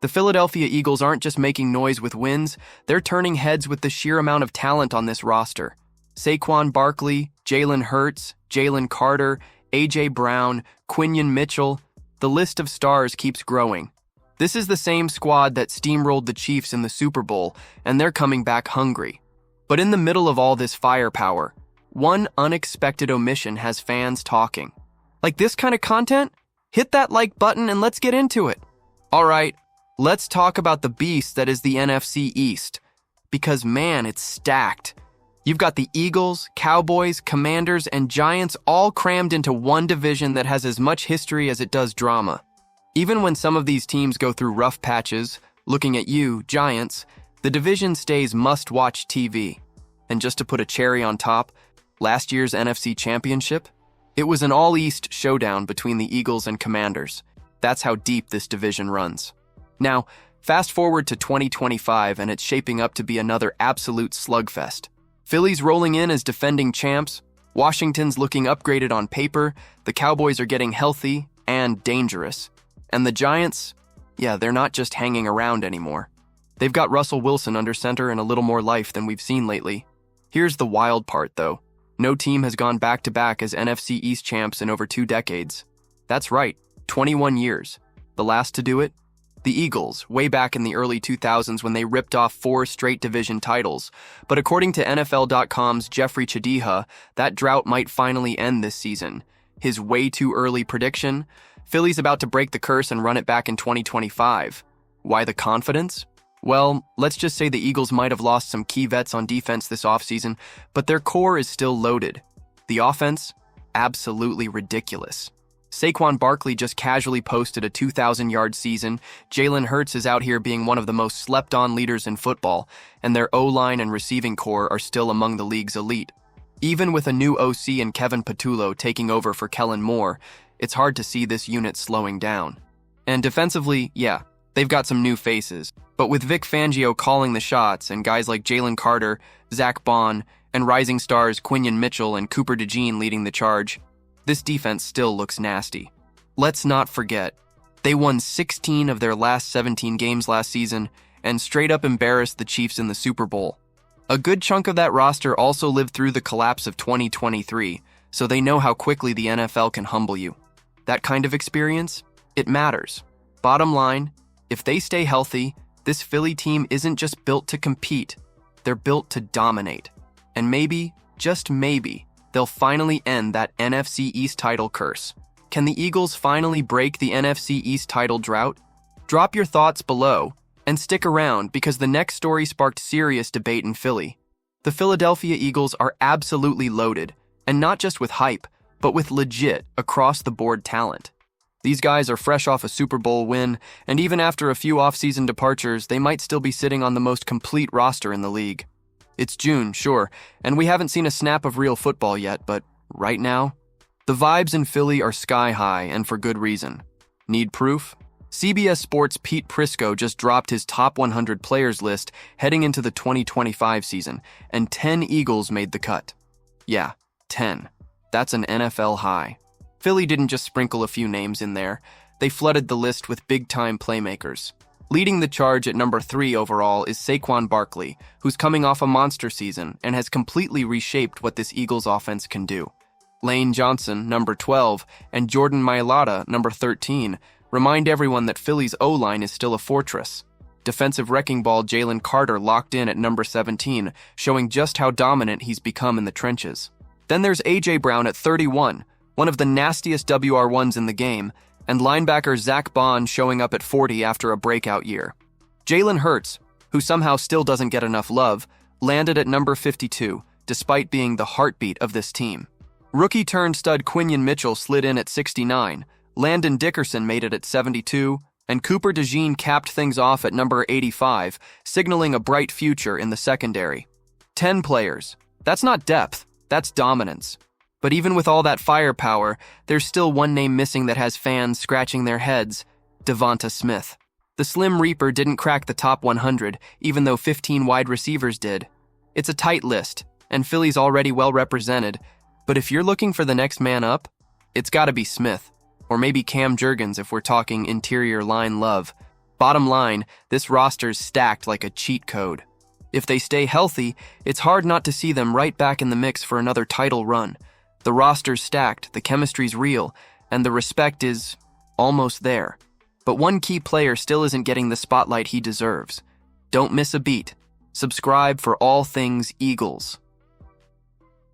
The Philadelphia Eagles aren't just making noise with wins, they're turning heads with the sheer amount of talent on this roster. Saquon Barkley, Jalen Hurts, Jalen Carter, A.J. Brown, Quinyon Mitchell, the list of stars keeps growing. This is the same squad that steamrolled the Chiefs in the Super Bowl, and they're coming back hungry. But in the middle of all this firepower, one unexpected omission has fans talking. Like this kind of content? Hit that like button and let's get into it. All right, let's talk about the beast that is the NFC East. Because man, it's stacked. You've got the Eagles, Cowboys, Commanders, and Giants all crammed into one division that has as much history as it does drama. Even when some of these teams go through rough patches, looking at you, Giants, the division stays must-watch TV. And just to put a cherry on top, last year's NFC Championship? It was an all-East showdown between the Eagles and Commanders. That's how deep this division runs. Now, fast forward to 2025 and it's shaping up to be another absolute slugfest. Philly's rolling in as defending champs, Washington's looking upgraded on paper, the Cowboys are getting healthy and dangerous. And the Giants, they're not just hanging around anymore. They've got Russell Wilson under center and a little more life than we've seen lately. Here's the wild part, though. No team has gone back-to-back as NFC East champs in over 2 decades. That's right, 21 years. The last to do it? The Eagles, way back in the early 2000s when they ripped off 4 straight division titles. But according to NFL.com's Jeffrey Chadiha, that drought might finally end this season. His way too early prediction? Philly's about to break the curse and run it back in 2025. Why the confidence? Well, let's just say the Eagles might have lost some key vets on defense this offseason, but their core is still loaded. The offense? Absolutely ridiculous. Saquon Barkley just casually posted a 2,000-yard season, Jalen Hurts is out here being one of the most slept-on leaders in football, and their O-line and receiving core are still among the league's elite. Even with a new OC and Kevin Patullo taking over for Kellen Moore, it's hard to see this unit slowing down. And defensively, they've got some new faces. But with Vic Fangio calling the shots and guys like Jalen Carter, Zach Bond, and rising stars Quinyon Mitchell and Cooper DeJean leading the charge, this defense still looks nasty. Let's not forget, they won 16 of their last 17 games last season and straight up embarrassed the Chiefs in the Super Bowl. A good chunk of that roster also lived through the collapse of 2023, so they know how quickly the NFL can humble you. That kind of experience, it matters. Bottom line, if they stay healthy, this Philly team isn't just built to compete, they're built to dominate. And maybe, just maybe, they'll finally end that NFC East title curse. Can the Eagles finally break the NFC East title drought? Drop your thoughts below, and stick around because the next story sparked serious debate in Philly. The Philadelphia Eagles are absolutely loaded, and not just with hype, but with legit, across-the-board talent. These guys are fresh off a Super Bowl win, and even after a few off-season departures, they might still be sitting on the most complete roster in the league. It's June, sure, and we haven't seen a snap of real football yet, but right now, the vibes in Philly are sky high, and for good reason. Need proof? CBS Sports' Pete Prisco just dropped his top 100 players list heading into the 2025 season, and 10 Eagles made the cut. 10. That's an NFL high. Philly didn't just sprinkle a few names in there. They flooded the list with big-time playmakers. Leading the charge at number 3 overall is Saquon Barkley, who's coming off a monster season and has completely reshaped what this Eagles offense can do. Lane Johnson, number 12, and Jordan Mailata, number 13, remind everyone that Philly's O-line is still a fortress. Defensive wrecking ball Jalen Carter locked in at number 17, showing just how dominant he's become in the trenches. Then there's A.J. Brown at 31, one of the nastiest WR1s in the game, and linebacker Zach Bond showing up at 40 after a breakout year. Jalen Hurts, who somehow still doesn't get enough love, landed at number 52, despite being the heartbeat of this team. Rookie-turned-stud Quinyon Mitchell slid in at 69, Landon Dickerson made it at 72, and Cooper DeJean capped things off at number 85, signaling a bright future in the secondary. 10 players. That's not depth, that's dominance. But even with all that firepower, there's still one name missing that has fans scratching their heads: Devonta Smith. The Slim Reaper didn't crack the top 100, even though 15 wide receivers did. It's a tight list, and Philly's already well represented, but if you're looking for the next man up, it's gotta be Smith. Or maybe Cam Jurgens if we're talking interior line love. Bottom line, this roster's stacked like a cheat code. If they stay healthy, it's hard not to see them right back in the mix for another title run. The roster's stacked, the chemistry's real, and the respect is almost there. But one key player still isn't getting the spotlight he deserves. Don't miss a beat. Subscribe for all things Eagles.